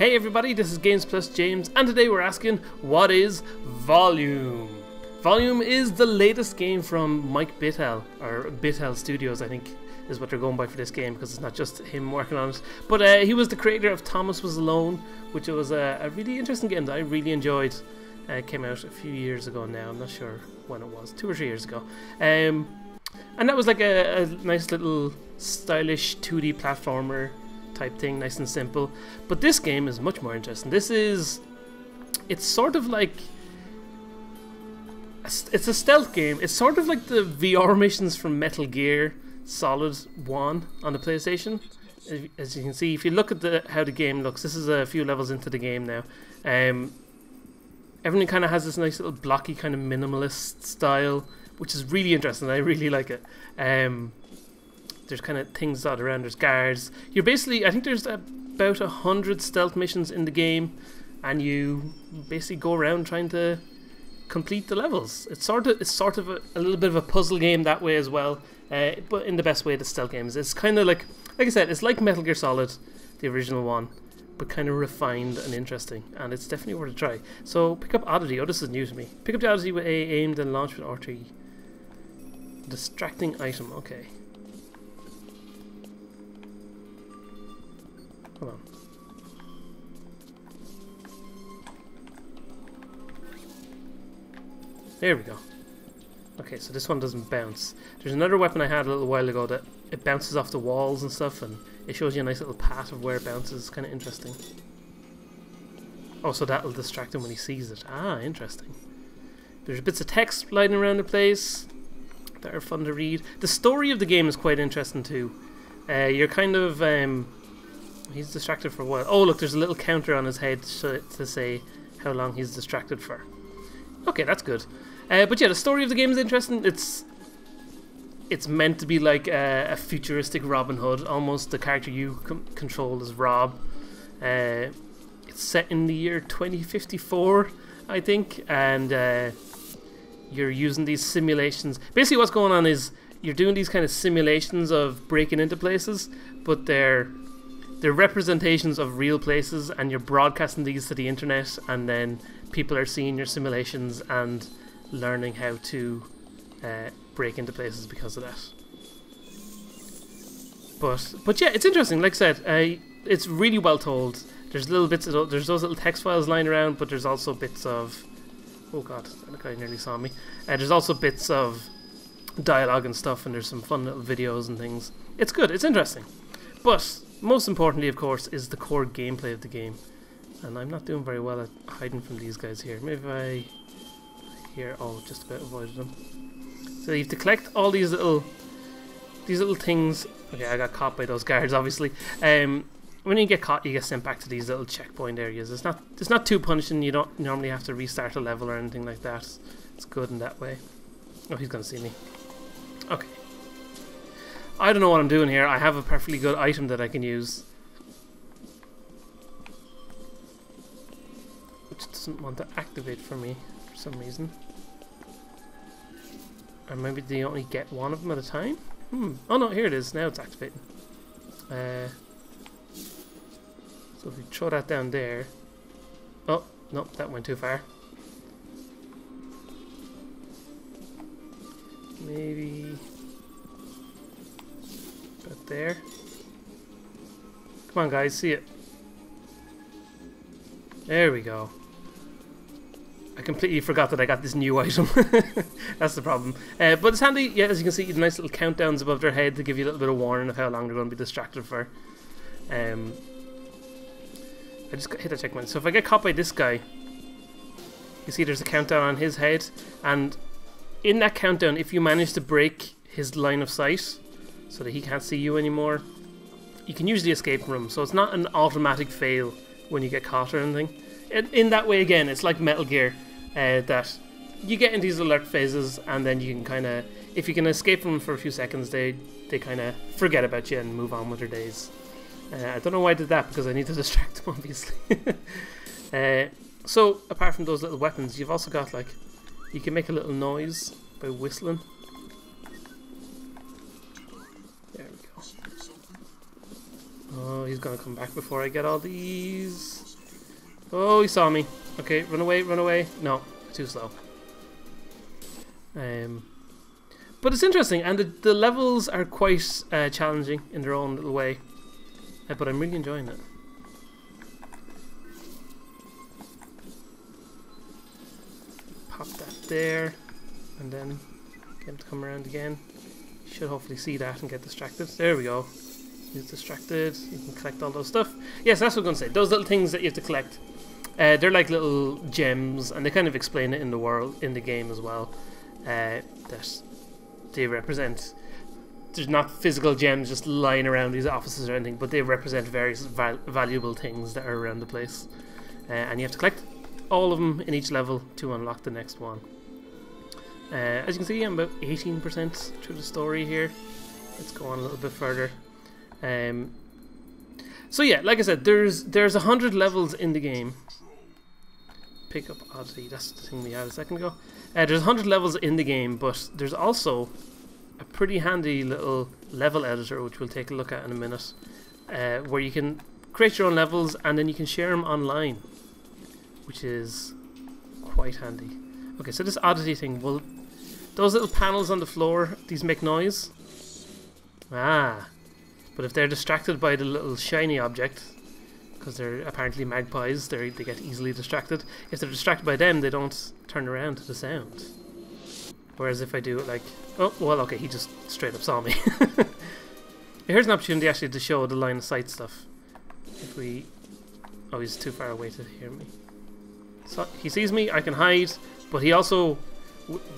Hey everybody, this is Games Plus James, and today we're asking, what is Volume? Volume is the latest game from Mike Bithell, or Bithell Studios I think is what they're going by for this game, because it's not just him working on it. But he was the creator of Thomas Was Alone, which was a really interesting game that I really enjoyed. It came out a few years ago now, I'm not sure when it was, 2 or 3 years ago. And that was like a nice little stylish 2D platformer type thing, nice and simple. But this game is much more interesting. It's sort of like, it's a stealth game. It's sort of like the VR missions from Metal Gear Solid 1 on the PlayStation. As you can see, if you look at how the game looks, this is a few levels into the game now. Everything kind of has this nice little blocky kind of minimalist style, which is really interesting. I really like it. There's kind of things dotted around. There's guards. You're basically, I think there's about 100 stealth missions in the game, and you basically go around trying to complete the levels. It's sort of a little bit of a puzzle game that way as well, but in the best way that stealth games. It's kind of like I said, it's like Metal Gear Solid, the original one, but kind of refined and interesting, and it's definitely worth a try. So pick up Oddity. Oh, this is new to me. Pick up the Oddity with A aimed and launched with R3. Distracting item. Okay. Hold on. There we go. Okay, so this one doesn't bounce. There's another weapon I had a little while ago that it bounces off the walls and stuff, and it shows you a nice little path of where it bounces. Kind of interesting. Oh, so that'll distract him when he sees it. Ah, interesting. There's bits of text lying around the place that are fun to read. The story of the game is quite interesting too. You're kind of... he's distracted for a while. Oh, look, there's a little counter on his head to say how long he's distracted for. Okay, that's good. But yeah, the story of the game is interesting. It's meant to be like a futuristic Robin Hood. Almost the character you control is Rob. It's set in the year 2054, I think, and you're using these simulations. Basically what's going on is you're doing these kind of simulations of breaking into places, but they're representations of real places, and you're broadcasting these to the internet, and then people are seeing your simulations and learning how to break into places because of that. But yeah, it's interesting. Like I said, it's really well told. There's little bits of there's those little text files lying around, but there's also bits of, oh god, that guy nearly saw me. There's also bits of dialogue and stuff, and there's some fun little videos and things. It's good. It's interesting. But most importantly, of course, is the core gameplay of the game. And I'm not doing very well at hiding from these guys here. Maybe if I... Here, oh, just about avoided them. So you have to collect all these little things. Okay, I got caught by those guards, obviously. When you get caught, you get sent back to these little checkpoint areas. It's not too punishing. You don't normally have to restart a level or anything like that. It's good in that way. Oh, he's gonna see me. Okay. I don't know what I'm doing here. I have a perfectly good item that I can use, which doesn't want to activate for me for some reason. Or maybe they only get one of them at a time? Oh no, here it is. Now it's activating. So if we throw that down there... Oh, no, that went too far. Maybe... about there. Come on guys, see it. There we go. I completely forgot that I got this new item. That's the problem. But it's handy, yeah, as you can see, the nice little countdowns above their head to give you a little bit of warning of how long they're going to be distracted for. I just hit a checkpoint. So if I get caught by this guy, you see there's a countdown on his head, and in that countdown, if you manage to break his line of sight so that he can't see you anymore, you can usually escape from him. So it's not an automatic fail when you get caught or anything. In that way, again, it's like Metal Gear, that you get in these alert phases, and then you can kind of, if you can escape from them for a few seconds, they kind of forget about you and move on with their days. I don't know why I did that, because I need to distract them, obviously. So, apart from those little weapons, you've also got, like, you can make a little noise by whistling. There we go. Oh, he's gonna come back before I get all these. Oh, he saw me. Okay, run away, run away. No, too slow. But it's interesting, and the levels are quite challenging in their own little way. But I'm really enjoying it. Pop that there, and then get him to come around again. You should hopefully see that and get distracted. There we go. He's distracted. You can collect all those stuff. Yes, that's what I'm going to say. Those little things that you have to collect. They're like little gems, and they kind of explain it in the game as well. That they represent. There's not physical gems just lying around these offices or anything, but they represent various valuable things that are around the place, and you have to collect all of them in each level to unlock the next one. As you can see, I'm about 18% through the story here. Let's go on a little bit further. So yeah, like I said, there's 100 levels in the game. Pick up oddity, that's the thing we had a second ago. There's 100 levels in the game, but there's also a pretty handy little level editor, which we'll take a look at in a minute, where you can create your own levels and then you can share them online, which is quite handy. Okay, so this oddity thing, well, those little panels on the floor, these make noise. Ah, but if they're distracted by the little shiny object, because they're apparently magpies, they get easily distracted. If they're distracted by them, they don't turn around to the sound. Whereas if I do it like... Oh, well, okay, he just straight up saw me. Here's an opportunity actually to show the line of sight stuff. If we... Oh, he's too far away to hear me. So he sees me, I can hide, but he also...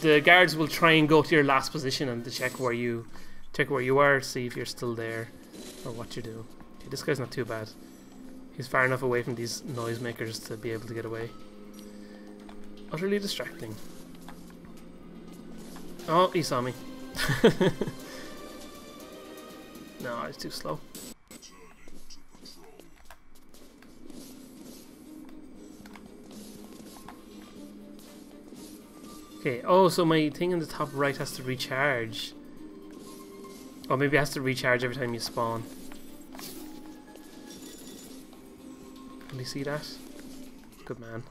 The guards will try and go to your last position and to check where you are, see if you're still there, or what you're doing. Okay, this guy's not too bad. He's far enough away from these noisemakers to be able to get away. Utterly distracting. Oh, he saw me. No, it's too slow. Okay, oh, so my thing in the top right has to recharge. Or maybe it has to recharge every time you spawn. Can you see that? Good man.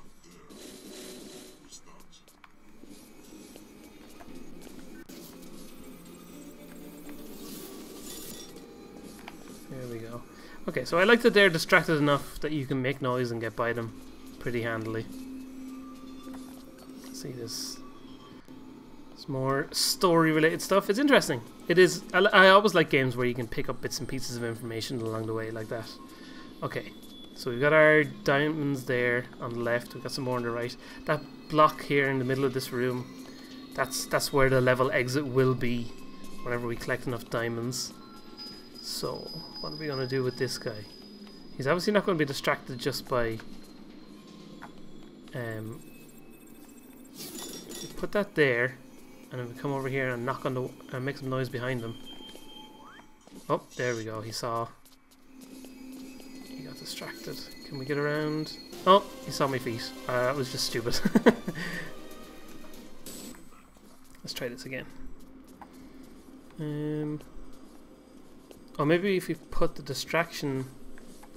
There we go. Okay, so I like that they're distracted enough that you can make noise and get by them pretty handily. Let's see this. It's more story-related stuff. It's interesting. It is. I always like games where you can pick up bits and pieces of information along the way like that. Okay. So we've got our diamonds there on the left, we've got some more on the right. That block here in the middle of this room, that's where the level exit will be whenever we collect enough diamonds. So, what are we going to do with this guy? He's obviously not going to be distracted just by... put that there, and then we come over here and knock on the... and make some noise behind him. Oh, there we go, he saw... distracted. Can we get around? Oh, he saw my feet. That was just stupid. Let's try this again. Oh, maybe if we put the distraction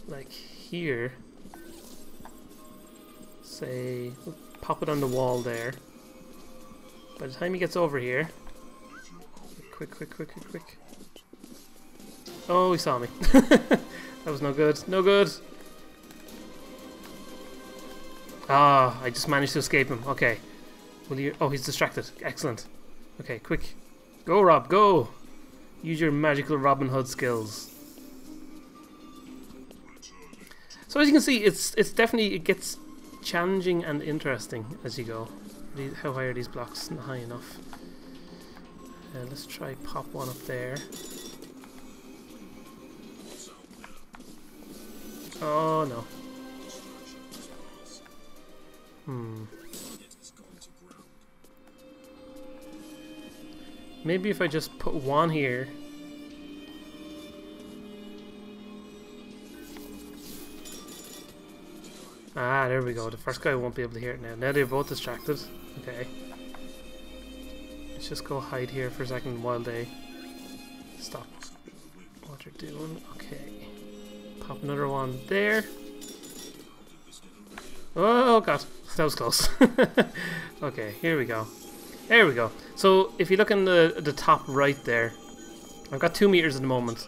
like here, say, we'll pop it on the wall there. By the time he gets over here, quick. Oh, he saw me. That was no good. No good. Ah, I just managed to escape him. Okay. Will you... Oh, he's distracted. Excellent. Okay, quick. Go, Rob. Go. Use your magical Robin Hood skills. So as you can see, it's definitely... It gets challenging and interesting as you go. How high are these blocks? Not high enough. Let's try pop one up there. Oh no. Maybe if I just put one here. Ah, there we go. The first guy won't be able to hear it now. Now they're both distracted. Okay. Let's just go hide here for a second while they stop what they're doing. Okay. Pop another one there. Oh god, that was close. Okay, here we go. There we go. So if you look in the top right there, I've got 2 meters at the moment.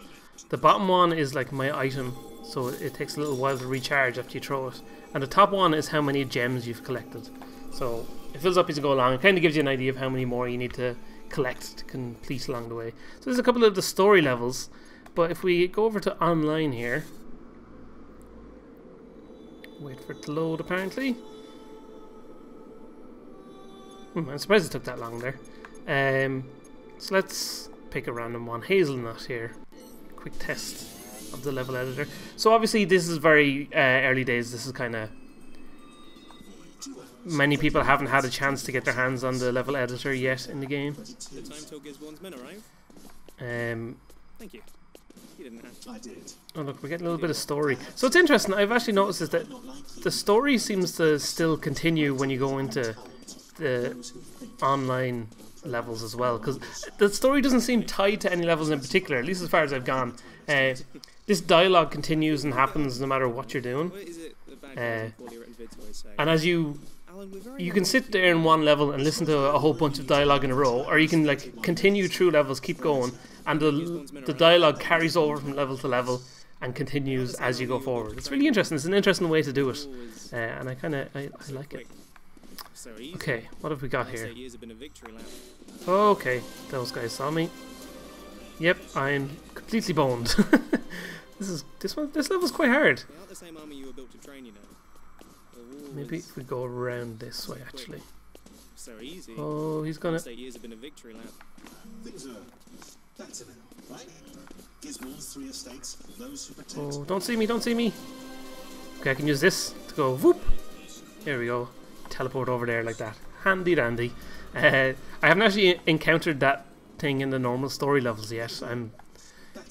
The bottom one is like my item, so it takes a little while to recharge after you throw it. And the top one is how many gems you've collected. So it fills up as you go along. It kind of gives you an idea of how many more you need to collect to complete along the way. So there's a couple of the story levels, but if we go over to online here, wait for it to load apparently. I'm surprised it took that long there. So let's pick a random one. Hazelnut here. Quick test of the level editor. So obviously this is very early days. This is kind of... Many people haven't had a chance to get their hands on the level editor yet in the game. The time till Gisborne's men arrive? Thank you. You didn't have to. I did. Oh look, we're getting a little bit of story. So it's interesting, I've actually noticed is that the story seems to still continue when you go into the online levels as well, because the story doesn't seem tied to any levels in particular, at least as far as I've gone. This dialogue continues and happens no matter what you're doing. And as you can sit there in one level and listen to a whole bunch of dialogue in a row, or you can like continue through levels, keep going, and the dialogue carries over from level to level and continues as you go forward. It's really interesting. It's an interesting way to do it, and I like it. Okay, what have we got here? Okay, those guys saw me. Yep, I'm completely boned. This level's quite hard. Maybe if we go around this way, actually. Oh, he's gonna. Oh, don't see me! Don't see me! Okay, I can use this to go whoop. There we go. Teleport over there like that. Handy dandy. I haven't actually encountered that thing in the normal story levels yet.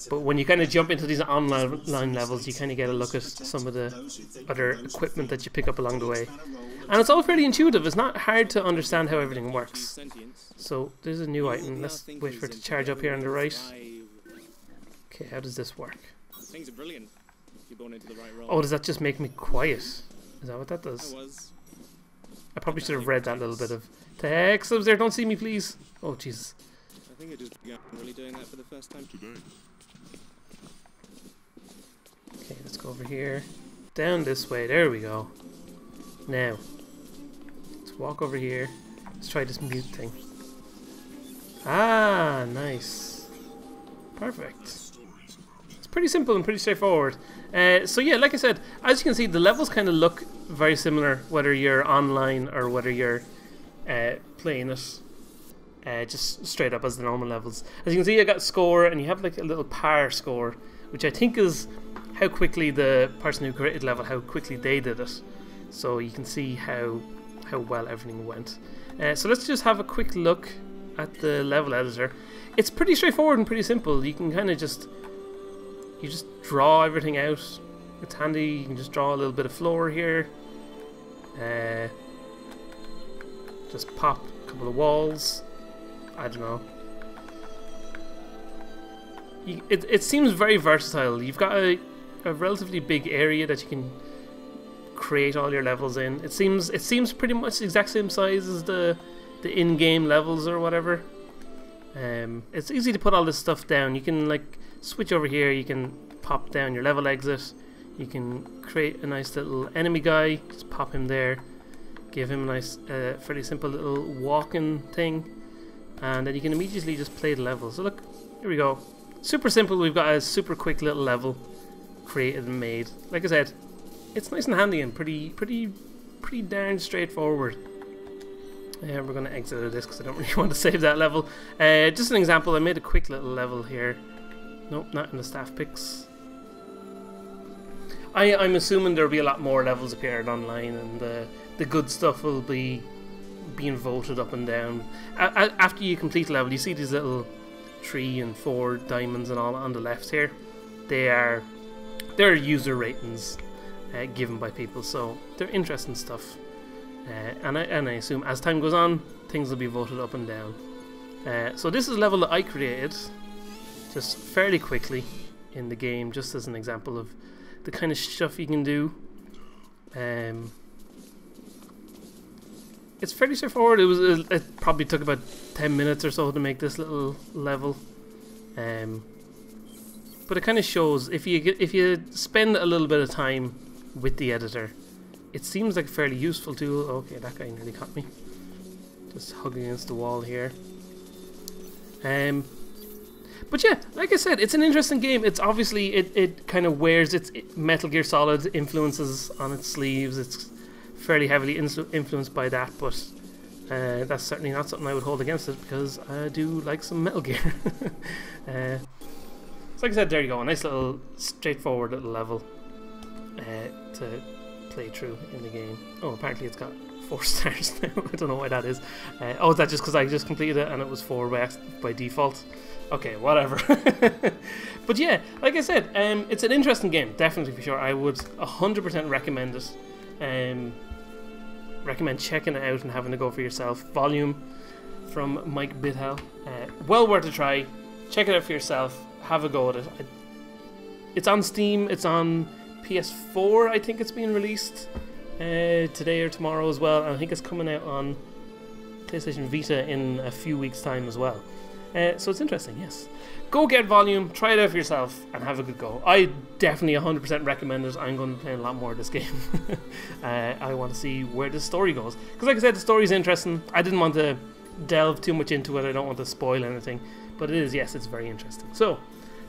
But when you kind of jump into these online levels, you kind of get a look at some of the other equipment that you pick up along the way. And it's all fairly intuitive. It's not hard to understand how everything works. So there's a new item. Let's wait for it to charge up here on the right. Okay, how does this work? Things are brilliant. You're born into the right role. Oh, does that just make me quiet? Is that what that does? I probably should have read that little bit of text. I was there. Don't see me, please. Oh, Jesus. I think I just began really doing that for the first time today. Okay, let's go over here. Down this way. There we go. Now, let's walk over here. Let's try this mute thing. Ah, nice. Perfect. It's pretty simple and pretty straightforward. So yeah, like I said, as you can see, the levels kind of look very similar, whether you're online or whether you're playing it just straight up as the normal levels. As you can see, I got score, and you have like a little par score, which I think is how quickly the person who created level, how quickly they did it. So you can see how well everything went. So let's just have a quick look at the level editor. It's pretty straightforward and pretty simple. You can kind of just draw everything out. It's handy. You can just draw a little bit of floor here. Just pop a couple of walls. I don't know. It seems very versatile. You've got a relatively big area that you can create all your levels in. It seems pretty much the exact same size as the in-game levels or whatever. It's easy to put all this stuff down. You can like switch over here. You can pop down your level exit. You can create a nice little enemy guy. Just pop him there. Give him a nice, fairly simple little walking thing, and then you can immediately just play the level. So look, here we go. Super simple. We've got a super quick little level created and made. Like I said, it's nice and handy and pretty darn straightforward. We're going to exit out of this because I don't really want to save that level. Just an example, I made a quick little level here. Nope, not in the staff picks. I'm assuming there'll be a lot more levels appearing online, and the good stuff will be being voted up and down. After you complete the level, you see these little 3 and 4 diamonds and all on the left here. They're user ratings given by people, so they're interesting stuff. And I assume as time goes on, things will be voted up and down. So this is a level that I created just fairly quickly in the game, just as an example of the kind of stuff you can do. it's fairly straightforward. It probably took about 10 minutes or so to make this little level, but it kind of shows if you spend a little bit of time with the editor, it seems like a fairly useful tool. Okay, that guy nearly caught me. Just hugging against the wall here. But yeah, like I said, it's an interesting game. It's obviously it kind of wears its Metal Gear Solid influences on its sleeves. It's fairly heavily influenced by that, but that's certainly not something I would hold against it, because I do like some Metal Gear. So like I said, there you go, a nice little straightforward little level to play through in the game. Oh, apparently it's got 4 stars now. I don't know why that is. Oh, is that just because I just completed it and it was 4 by default? Okay, whatever. But yeah, like I said, it's an interesting game, definitely, for sure. I would 100% recommend it. Recommend checking it out and having a go for yourself. Volume from Mike Bithell. Well worth a try. Check it out for yourself. Have a go at it. It's on Steam. It's on PS4. I think it's being released today or tomorrow as well. And I think it's coming out on PlayStation Vita in a few weeks' time as well. So it's interesting, yes. Go get Volume, try it out for yourself, and have a good go. I definitely 100% recommend it. I'm going to be playing a lot more of this game. I want to see where the story goes. Because like I said, the story's interesting. I didn't want to delve too much into it. I don't want to spoil anything. But it is, yes, it's very interesting. So,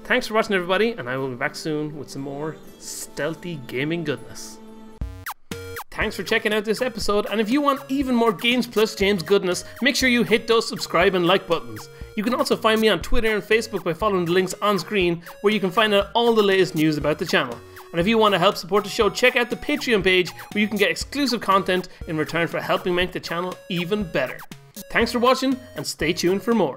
thanks for watching, everybody, and I will be back soon with some more stealthy gaming goodness. Thanks for checking out this episode, and if you want even more Games Plus James goodness, make sure you hit those subscribe and like buttons. You can also find me on Twitter and Facebook by following the links on screen, where you can find out all the latest news about the channel. And if you want to help support the show, check out the Patreon page, where you can get exclusive content in return for helping make the channel even better. Thanks for watching, and stay tuned for more.